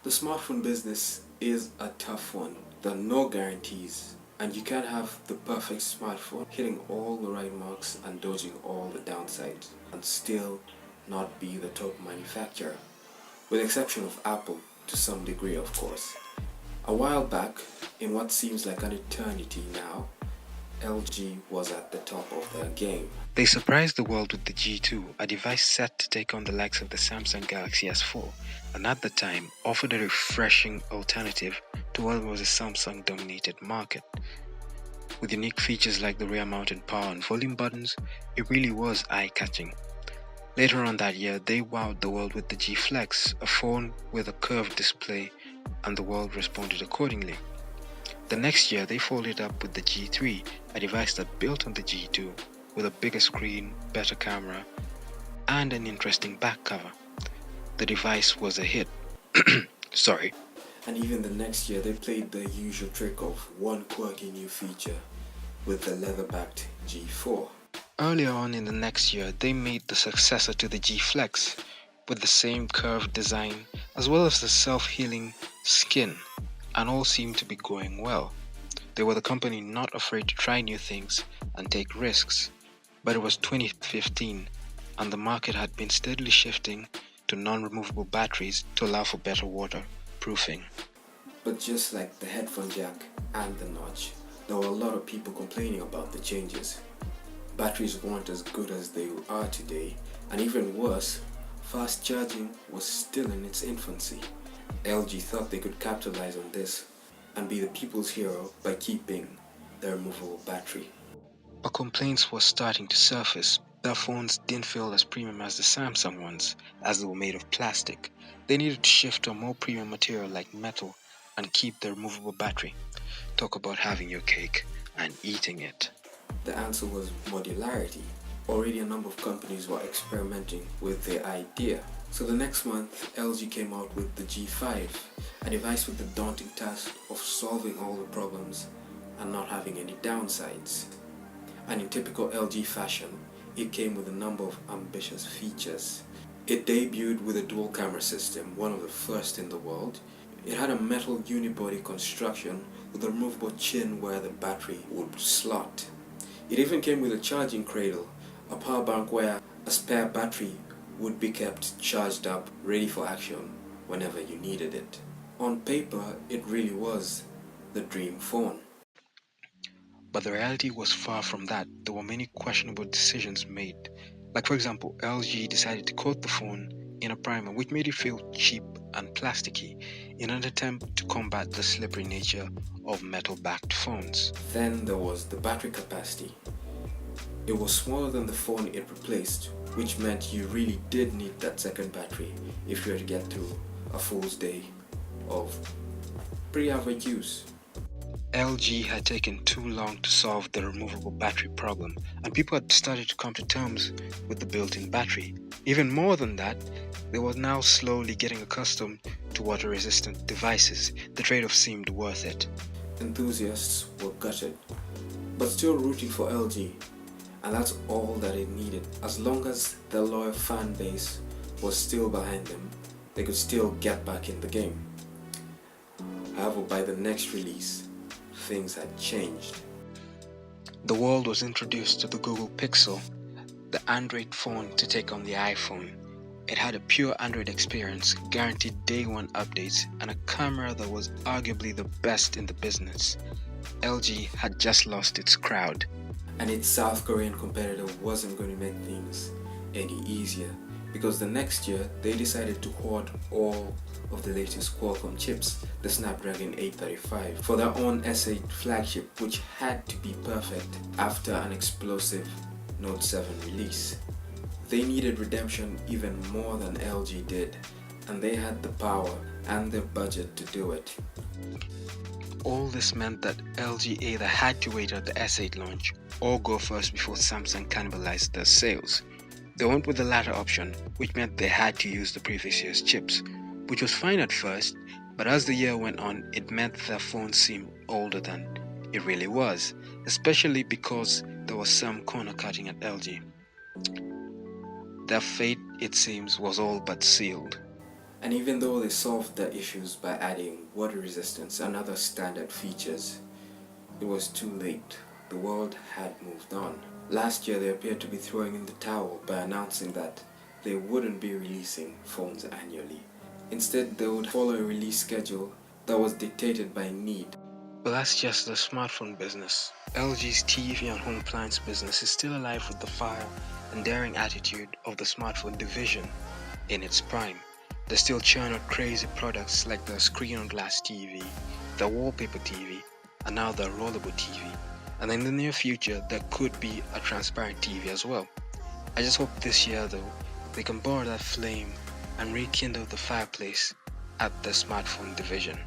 The smartphone business is a tough one. There are no guarantees, and you can't have the perfect smartphone hitting all the right marks and dodging all the downsides and still not be the top manufacturer, with the exception of Apple to some degree, of course. A while back, in what seems like an eternity now, LG was at the top of their game. They surprised the world with the G2, a device set to take on the likes of the Samsung Galaxy S4, and at the time offered a refreshing alternative to what was a Samsung dominated market. With unique features like the rear mounted power and volume buttons, it really was eye catching. Later on that year, they wowed the world with the G Flex, a phone with a curved display, and the world responded accordingly. The next year, they followed up with the G3, a device that built on the G2 with a bigger screen, better camera, and an interesting back cover. The device was a hit. Sorry. And even the next year, they played the usual trick of one quirky new feature with the leather-backed G4. Earlier on in the next year, they made the successor to the G Flex with the same curved design as well as the self-healing skin, and all seemed to be going well. They were the company not afraid to try new things and take risks. But it was 2015 and the market had been steadily shifting to non-removable batteries to allow for better waterproofing. But just like the headphone jack and the notch, there were a lot of people complaining about the changes. Batteries weren't as good as they are today, and even worse, fast charging was still in its infancy. LG thought they could capitalize on this and be the people's hero by keeping the removable battery. But complaints were starting to surface. Their phones didn't feel as premium as the Samsung ones, as they were made of plastic. They needed to shift to a more premium material like metal and keep the removable battery. Talk about having your cake and eating it. The answer was modularity. Already a number of companies were experimenting with the idea. So the next month, LG came out with the G5, a device with the daunting task of solving all the problems and not having any downsides. And in typical LG fashion, it came with a number of ambitious features. It debuted with a dual camera system, one of the first in the world. It had a metal unibody construction with a removable chin where the battery would slot. It even came with a charging cradle, a power bank where a spare battery would be kept charged up, ready for action whenever you needed it. On paper, it really was the dream phone. But the reality was far from that. There were many questionable decisions made. Like, for example, LG decided to coat the phone in a primer which made it feel cheap and plasticky in an attempt to combat the slippery nature of metal backed phones. Then there was the battery capacity. It was smaller than the phone it replaced, which meant you really did need that second battery if you were to get through a full day of pretty average use. LG had taken too long to solve the removable battery problem, and people had started to come to terms with the built in battery. Even more than that, they were now slowly getting accustomed to water resistant devices. The trade off seemed worth it. Enthusiasts were gutted, but still rooting for LG, and that's all that it needed. As long as their loyal fan base was still behind them, they could still get back in the game. However, by the next release, things had changed. The world was introduced to the Google Pixel, the Android phone to take on the iPhone. It had a pure Android experience, guaranteed day one updates, and a camera that was arguably the best in the business. LG had just lost its crowd. And its South Korean competitor wasn't going to make things any easier, because the next year they decided to hoard all of the latest Qualcomm chips, the Snapdragon 835, for their own S8 flagship, which had to be perfect after an explosive Note 7 release. They needed redemption even more than LG did, and they had the power and the budget to do it. All this meant that LG either had to wait at the S8 launch or go first before Samsung cannibalized their sales. They went with the latter option, which meant they had to use the previous year's chips, which was fine at first, but as the year went on, it meant their phone seemed older than it really was, especially because there was some corner cutting at LG. Their fate, it seems, was all but sealed. And even though they solved the issues by adding water resistance and other standard features, it was too late. The world had moved on. Last year they appeared to be throwing in the towel by announcing that they wouldn't be releasing phones annually. Instead, they would follow a release schedule that was dictated by need. But that's just the smartphone business. LG's TV and home appliance business is still alive with the fire and daring attitude of the smartphone division in its prime. They still churn out crazy products like the screen-on-glass TV, the wallpaper TV, and now the rollable TV. And in the near future, there could be a transparent TV as well. I just hope this year though, they can borrow that flame and rekindle the fireplace at the smartphone division.